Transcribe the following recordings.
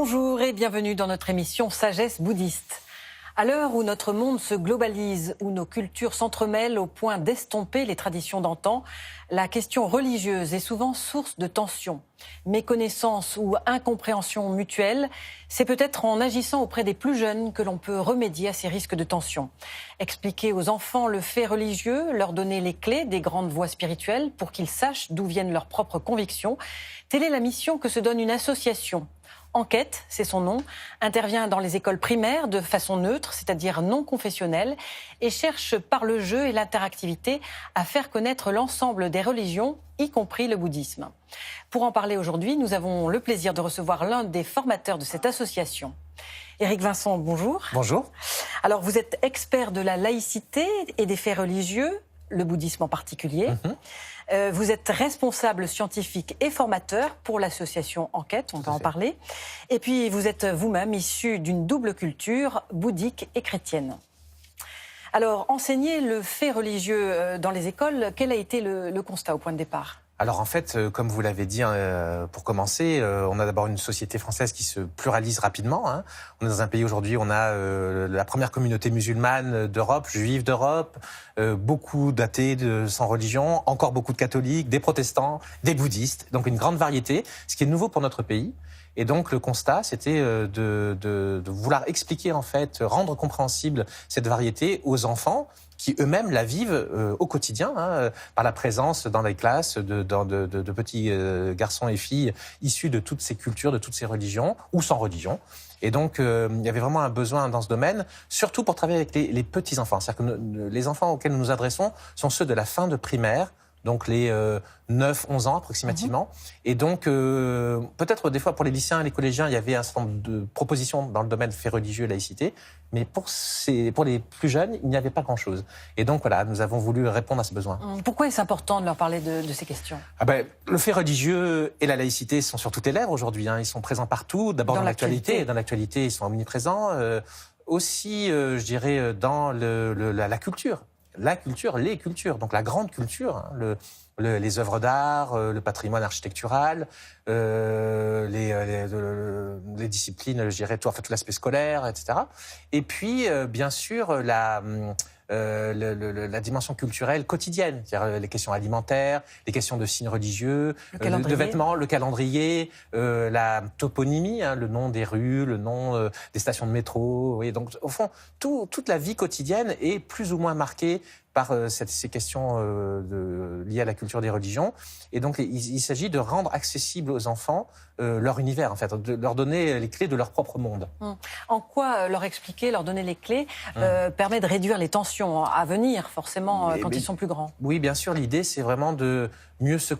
Bonjour et bienvenue dans notre émission Sagesse bouddhiste. À l'heure où notre monde se globalise, où nos cultures s'entremêlent au point d'estomper les traditions d'antan, la question religieuse est souvent source de tensions. Méconnaissance ou incompréhension mutuelle, c'est peut-être en agissant auprès des plus jeunes que l'on peut remédier à ces risques de tension. Expliquer aux enfants le fait religieux, leur donner les clés des grandes voies spirituelles pour qu'ils sachent d'où viennent leurs propres convictions, telle est la mission que se donne une association. Enquête, c'est son nom, intervient dans les écoles primaires de façon neutre, c'est-à-dire non confessionnelle, et cherche par le jeu et l'interactivité à faire connaître l'ensemble des religions, y compris le bouddhisme. Pour en parler aujourd'hui, nous avons le plaisir de recevoir l'un des formateurs de cette association. Éric Vincent, bonjour. Bonjour. Alors, vous êtes expert de la laïcité et des faits religieux, le bouddhisme en particulier. Vous êtes responsable scientifique et formateur pour l'association Enquête, on va en parler. Et puis vous êtes vous-même issu d'une double culture, bouddhique et chrétienne. Alors, enseigner le fait religieux dans les écoles, quel a été le constat au point de départ ? Alors en fait, comme vous l'avez dit, pour commencer, on a d'abord une société française qui se pluralise rapidement. On est dans un pays aujourd'hui, on a la première communauté musulmane d'Europe, juive d'Europe, beaucoup d'athées sans religion, encore beaucoup de catholiques, des protestants, des bouddhistes, donc une grande variété, ce qui est nouveau pour notre pays. Et donc le constat, c'était de vouloir expliquer, en fait, rendre compréhensible cette variété aux enfants, qui eux-mêmes la vivent au quotidien, par la présence dans les classes de petits garçons et filles issus de toutes ces cultures, de toutes ces religions, ou sans religion. Et donc, il y avait vraiment un besoin dans ce domaine, surtout pour travailler avec les petits-enfants. C'est-à-dire que les enfants auxquels nous nous adressons sont ceux de la fin de primaire, donc les 9-11 ans approximativement. Et donc, peut-être des fois pour les lycéens et les collégiens, il y avait un certain nombre de propositions dans le domaine fait religieux et laïcité, mais pour les plus jeunes, il n'y avait pas grand-chose. Et donc voilà, nous avons voulu répondre à ce besoin. Pourquoi est-ce important de leur parler de ces questions ? Le fait religieux et la laïcité sont sur toutes les lèvres aujourd'hui. Ils sont présents partout, d'abord dans l'actualité. Dans l'actualité, ils sont omniprésents. Aussi, je dirais, dans la culture. La culture, les cultures, donc la grande culture, les œuvres d'art, le patrimoine architectural, les disciplines, je dirais, tout l'aspect scolaire, etc. Et puis, bien sûr, la dimension culturelle quotidienne, c'est-à-dire les questions alimentaires, les questions de signes religieux, de vêtements, le calendrier, la toponymie, le nom des rues, le nom des stations de métro. Oui, donc, au fond, toute la vie quotidienne est plus ou moins marquée par ces questions liées à la culture des religions. Et donc, il s'agit de rendre accessible aux enfants leur univers, en fait, de leur donner les clés de leur propre monde. En quoi leur expliquer, leur donner les clés, permet de réduire les tensions à venir, forcément, quand ils sont plus grands ? Oui, bien sûr, l'idée, c'est vraiment de mieux se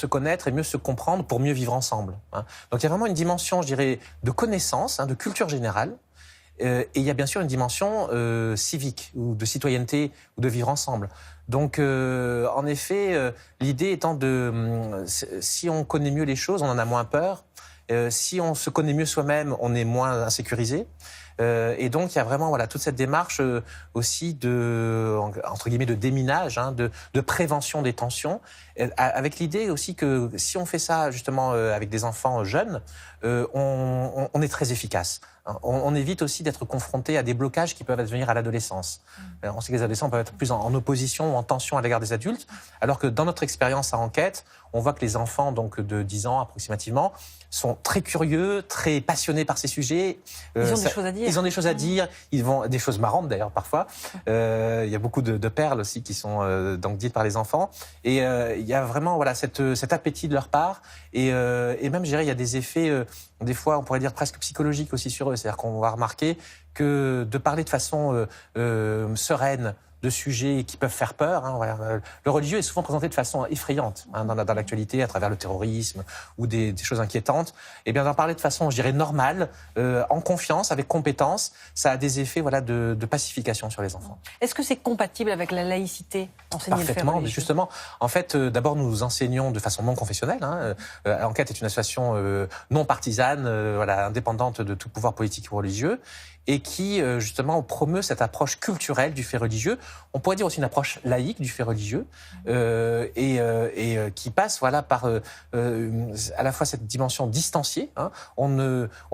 connaître et mieux se comprendre pour mieux vivre ensemble. Donc, il y a vraiment une dimension, je dirais, de connaissance, de culture générale. Et il y a bien sûr une dimension civique ou de citoyenneté ou de vivre ensemble. Donc, en effet, l'idée étant si on connaît mieux les choses, on en a moins peur. Si on se connaît mieux soi-même, on est moins insécurisé. Et donc, il y a vraiment toute cette démarche aussi entre guillemets, de déminage, de prévention des tensions, avec l'idée aussi que si on fait ça justement avec des enfants jeunes, on est très efficace. On évite aussi d'être confronté à des blocages qui peuvent advenir à l'adolescence. On sait que les adolescents peuvent être plus en opposition ou en tension à l'égard des adultes, alors que dans notre expérience à Enquête, on voit que les enfants donc de 10 ans approximativement sont très curieux, très passionnés par ces sujets. Ils ont des choses à dire. Ils ont des choses à dire. Ils vont des choses marrantes d'ailleurs parfois. Il y a beaucoup de perles aussi qui sont donc dites par les enfants. Et il y a vraiment cet appétit de leur part. Et même, je dirais, il y a des effets, des fois, on pourrait dire presque psychologiques aussi sur eux. C'est-à-dire qu'on va remarquer que de parler de façon sereine de sujets qui peuvent faire peur. Le religieux est souvent présenté de façon effrayante dans l'actualité, à travers le terrorisme ou des choses inquiétantes. Et bien d'en parler de façon, je dirais, normale, en confiance, avec compétence, ça a des effets de pacification sur les enfants. Est-ce que c'est compatible avec la laïcité, enseigner le fait religieux ? Parfaitement, justement. En fait, d'abord, nous enseignons de façon non confessionnelle. Enquête est une association non partisane, indépendante de tout pouvoir politique ou religieux. et qui, justement, promeut cette approche culturelle du fait religieux. On pourrait dire aussi une approche laïque du fait religieux, qui passe voilà, par à la fois cette dimension distanciée. Hein. On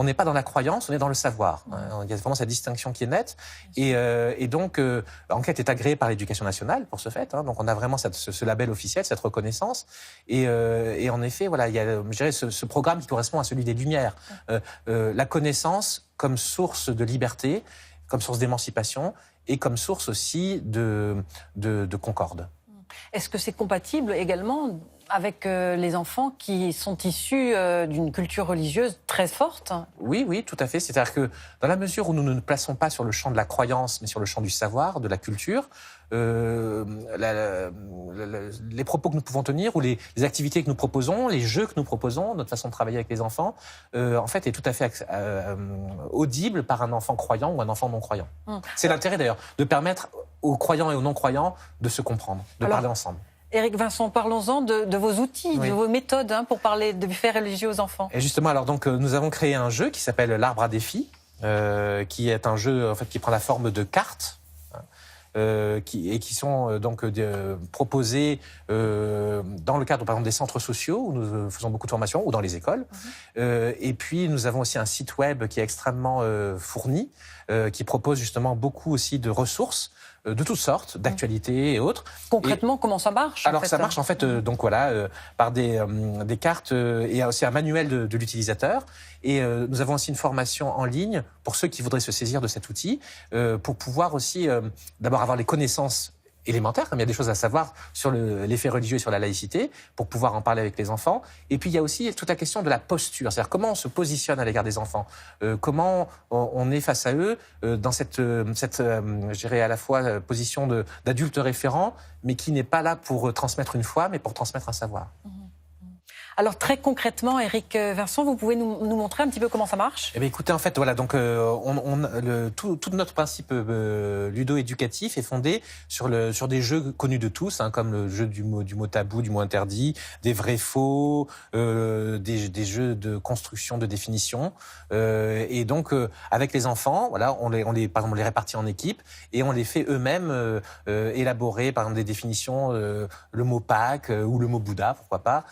n'est pas dans la croyance, on est dans le savoir. Hein. Il y a vraiment cette distinction qui est nette. Et donc, Enquête est agréée par l'Éducation nationale pour ce fait. Hein. Donc, on a vraiment ce label officiel, cette reconnaissance. Et en effet, voilà, il y a, je dirais, ce programme qui correspond à celui des Lumières. La connaissance comme source de liberté, comme source d'émancipation et comme source aussi de concorde. Est-ce que c'est compatible également avec les enfants qui sont issus d'une culture religieuse très forte? Oui, oui, tout à fait. C'est-à-dire que dans la mesure où nous ne nous plaçons pas sur le champ de la croyance, mais sur le champ du savoir, de la culture, les propos que nous pouvons tenir ou les activités que nous proposons, les jeux que nous proposons, notre façon de travailler avec les enfants, en fait, est tout à fait audible par un enfant croyant ou un enfant non croyant. C'est l'intérêt d'ailleurs de permettre aux croyants et aux non croyants de se comprendre, de parler ensemble. Éric Vincent, parlons-en de vos outils, oui, de vos méthodes pour parler de faits religieux aux enfants. Et justement, alors donc nous avons créé un jeu qui s'appelle l'Arbre à défis, qui est un jeu en fait qui prend la forme de cartes. Qui sont donc proposés dans le cadre, par exemple, des centres sociaux où nous faisons beaucoup de formations, ou dans les écoles. Et puis, nous avons aussi un site web qui est extrêmement fourni, qui propose justement beaucoup aussi de ressources de toutes sortes, d'actualités et autres. Concrètement, comment ça marche? Alors, ça marche en fait, donc voilà, par des cartes et aussi un manuel de l'utilisateur. Et nous avons aussi une formation en ligne pour ceux qui voudraient se saisir de cet outil, pour pouvoir aussi d'abord avoir les connaissances élémentaires, comme il y a des choses à savoir sur les faits religieux et sur la laïcité, pour pouvoir en parler avec les enfants. Et puis il y a aussi toute la question de la posture, c'est-à-dire comment on se positionne à l'égard des enfants, comment on est face à eux dans cette je dirais à la fois position d'adulte référent, mais qui n'est pas là pour transmettre une foi, mais pour transmettre un savoir. Alors très concrètement, Éric Vincent, vous pouvez nous montrer un petit peu comment ça marche? Eh bien, écoutez, en fait, voilà, donc tout notre principe ludo-éducatif est fondé sur des jeux connus de tous, hein, comme le jeu du mot tabou, du mot interdit, des vrais-faux, des jeux de construction, de définition. Et donc, avec les enfants, voilà, par exemple, on les répartit en équipes et on les fait eux-mêmes élaborer, par exemple, des définitions, le mot Pâques ou le mot Bouddha, pourquoi pas.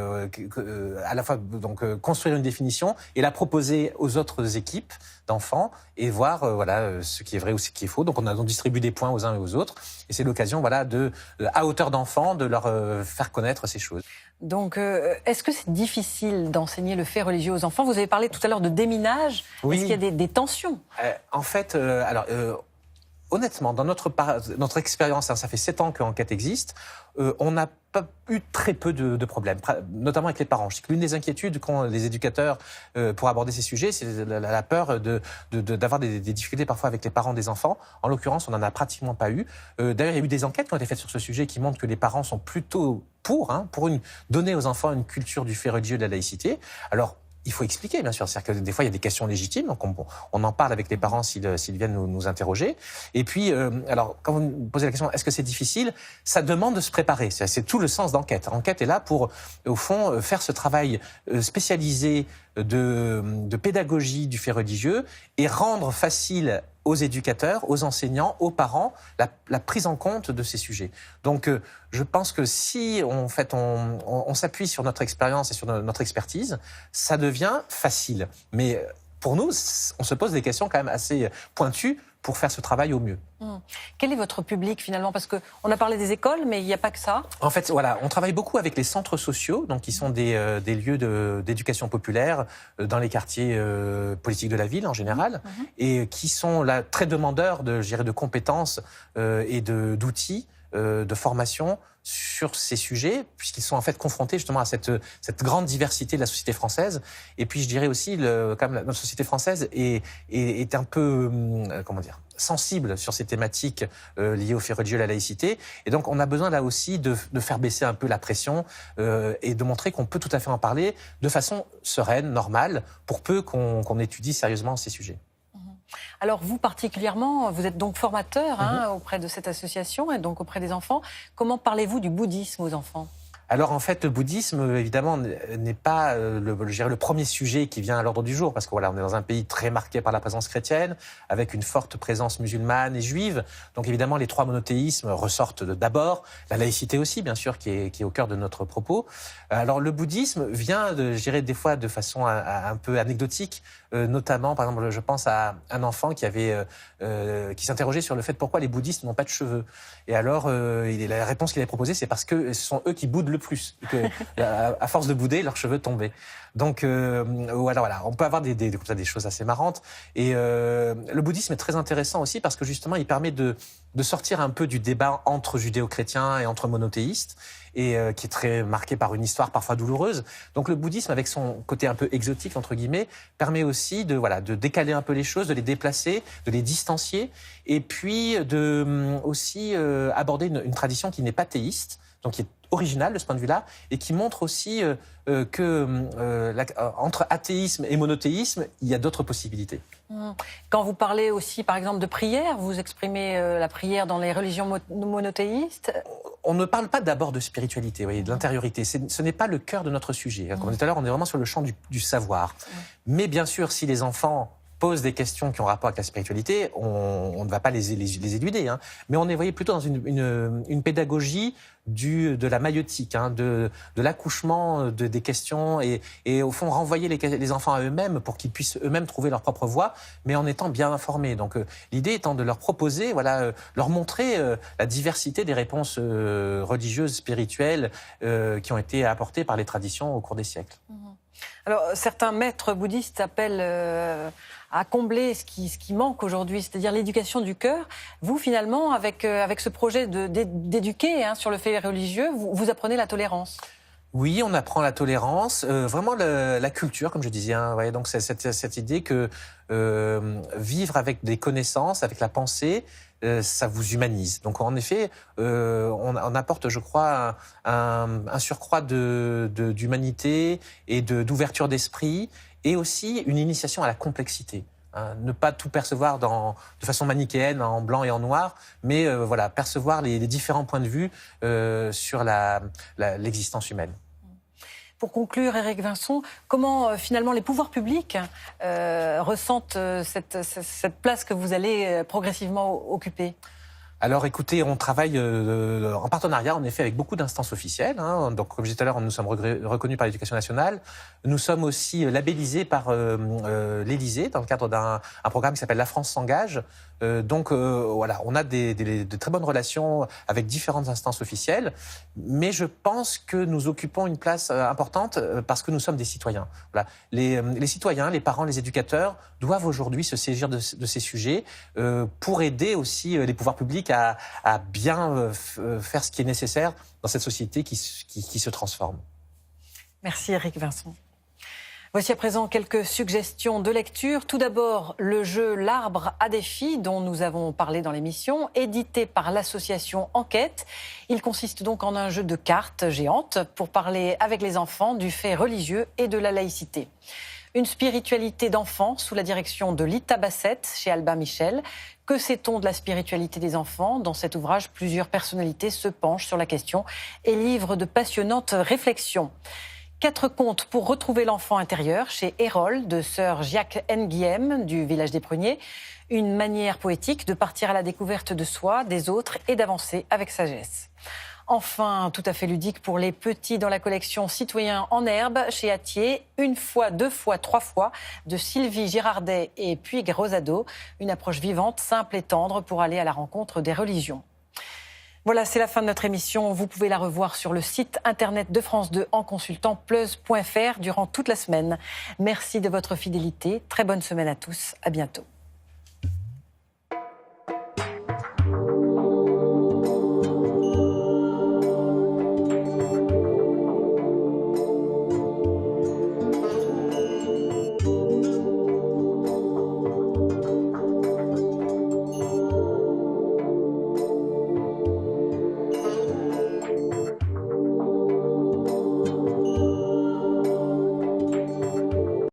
À la fois donc construire une définition et la proposer aux autres équipes d'enfants et voir ce qui est vrai ou ce qui est faux. Donc on distribue des points aux uns et aux autres et c'est l'occasion à hauteur d'enfants de leur faire connaître ces choses. Donc, est-ce que c'est difficile d'enseigner le fait religieux aux enfants? Vous avez parlé tout à l'heure de déminage. Oui. Est-ce qu'il y a des tensions? En fait, honnêtement, dans notre expérience, ça fait 7 ans qu'Enquête existe, on n'a pas eu très peu de problèmes, notamment avec les parents. Je sais que l'une des inquiétudes qu'ont les éducateurs pour aborder ces sujets, c'est la peur d'avoir des difficultés parfois avec les parents des enfants. En l'occurrence, on n'en a pratiquement pas eu. D'ailleurs, il y a eu des enquêtes qui ont été faites sur ce sujet qui montrent que les parents sont plutôt pour donner aux enfants une culture du fait religieux de la laïcité. Alors, il faut expliquer, bien sûr. C'est-à-dire que des fois, il y a des questions légitimes, donc on en parle avec les parents s'ils viennent nous interroger. Et puis, alors, quand vous me posez la question, est-ce que c'est difficile? Ça demande de se préparer. C'est tout le sens d'Enquête. Enquête est là pour, au fond, faire ce travail spécialisé de pédagogie du fait religieux et rendre facile aux éducateurs, aux enseignants, aux parents, la prise en compte de ces sujets. Donc, je pense que si on s'appuie sur notre expérience et sur notre expertise, ça devient facile. Mais pour nous, on se pose des questions quand même assez pointues pour faire ce travail au mieux. Quel est votre public finalement? Parce qu'on a parlé des écoles, mais il n'y a pas que ça. En fait, voilà, on travaille beaucoup avec les centres sociaux, donc qui sont des lieux d'éducation populaire dans les quartiers politiques de la ville en général, et qui sont là très demandeurs de compétences et d'outils de formation sur ces sujets, puisqu'ils sont en fait confrontés justement à cette grande diversité de la société française. Et puis je dirais aussi, notre société française est un peu, sensible sur ces thématiques liées au fait religieux et à la laïcité. Et donc on a besoin là aussi de faire baisser un peu la pression et de montrer qu'on peut tout à fait en parler de façon sereine, normale, pour peu qu'on étudie sérieusement ces sujets. Alors vous particulièrement, vous êtes donc formateur auprès de cette association et donc auprès des enfants. Comment parlez-vous du bouddhisme aux enfants? Alors en fait, le bouddhisme, évidemment, n'est pas je dirais, le premier sujet qui vient à l'ordre du jour, parce que voilà, on est dans un pays très marqué par la présence chrétienne, avec une forte présence musulmane et juive. Donc évidemment, les trois monothéismes ressortent d'abord, la laïcité aussi, bien sûr, qui est au cœur de notre propos. Alors le bouddhisme vient, je dirais, des fois de façon un peu anecdotique, notamment, par exemple, je pense à un enfant qui s'interrogeait sur le fait pourquoi les bouddhistes n'ont pas de cheveux. Et alors, la réponse qu'il avait proposée, c'est parce que ce sont eux qui boudent le plus. Et que, à force de bouder, leurs cheveux tombaient. Donc, voilà, on peut avoir comme ça, des choses assez marrantes. Et le bouddhisme est très intéressant aussi parce que justement, il permet de sortir un peu du débat entre judéo-chrétiens et entre monothéistes, et qui est très marqué par une histoire parfois douloureuse. Donc le bouddhisme, avec son côté un peu exotique, entre guillemets, permet aussi de décaler un peu les choses, de les déplacer, de les distancier, et puis aussi aborder une tradition qui n'est pas théiste, donc qui est originale de ce point de vue-là, et qui montre aussi entre athéisme et monothéisme, il y a d'autres possibilités. Quand vous parlez aussi, par exemple, de prière, vous exprimez la prière dans les religions monothéistes. On ne parle pas d'abord de spiritualité, vous voyez, de l'intériorité. Ce n'est pas le cœur de notre sujet. Comme on dit tout à l'heure, on est vraiment sur le champ du savoir. Mais bien sûr, si les enfants posent des questions qui ont rapport avec la spiritualité, on ne va pas les éluder. Hein. Mais on est, voyez, plutôt dans une pédagogie de la maïeutique, hein, de l'accouchement des questions, et au fond renvoyer les enfants à eux-mêmes pour qu'ils puissent eux-mêmes trouver leur propre voie, mais en étant bien informés. Donc l'idée étant de leur proposer, leur montrer la diversité des réponses religieuses, spirituelles qui ont été apportées par les traditions au cours des siècles. Alors, certains maîtres bouddhistes appellent à combler ce qui manque aujourd'hui, c'est-à-dire l'éducation du cœur. Vous, finalement, avec ce projet d'éduquer sur le fait religieux, vous apprenez la tolérance. Oui, on apprend la tolérance, vraiment la culture, comme je disais. Hein, ouais, donc c'est cette idée que vivre avec des connaissances, avec la pensée, ça vous humanise. Donc en effet, on apporte, je crois, un surcroît d'humanité et d'ouverture d'esprit, et aussi une initiation à la complexité. Hein, ne pas tout percevoir de façon manichéenne, en blanc et en noir, mais percevoir les différents points de vue sur l'existence humaine. Pour conclure, Éric Vincent, comment finalement les pouvoirs publics ressentent cette place que vous allez progressivement occuper ? Alors écoutez, on travaille en partenariat en effet avec beaucoup d'instances officielles. Hein. Donc comme je disais tout à l'heure, nous sommes reconnus par l'Éducation nationale. Nous sommes aussi labellisés par l'Élysée dans le cadre d'un programme qui s'appelle La France s'engage. On a de très bonnes relations avec différentes instances officielles, mais je pense que nous occupons une place importante parce que nous sommes des citoyens. Voilà. Les citoyens, les parents, les éducateurs doivent aujourd'hui se saisir de ces sujets pour aider aussi les pouvoirs publics à bien faire ce qui est nécessaire dans cette société qui se transforme. Merci Éric Vincent. Voici à présent quelques suggestions de lecture. Tout d'abord, le jeu L'Arbre à défi, dont nous avons parlé dans l'émission, édité par l'association Enquête. Il consiste donc en un jeu de cartes géantes pour parler avec les enfants du fait religieux et de la laïcité. Une spiritualité d'enfants sous la direction de Lita Bassett chez Albin Michel. Que sait-on de la spiritualité des enfants ? Dans cet ouvrage, plusieurs personnalités se penchent sur la question et livrent de passionnantes réflexions. 4 contes pour retrouver l'enfant intérieur chez Erol de sœur Jacques Nguiem du village des Pruniers. Une manière poétique de partir à la découverte de soi, des autres et d'avancer avec sagesse. Enfin, tout à fait ludique pour les petits dans la collection Citoyens en herbe chez Hatier, Une fois, 2 fois, 3 fois de Sylvie Girardet et Puig Rosado. Une approche vivante, simple et tendre pour aller à la rencontre des religions. Voilà, c'est la fin de notre émission. Vous pouvez la revoir sur le site internet de France 2 en consultant plus.fr durant toute la semaine. Merci de votre fidélité. Très bonne semaine à tous. À bientôt.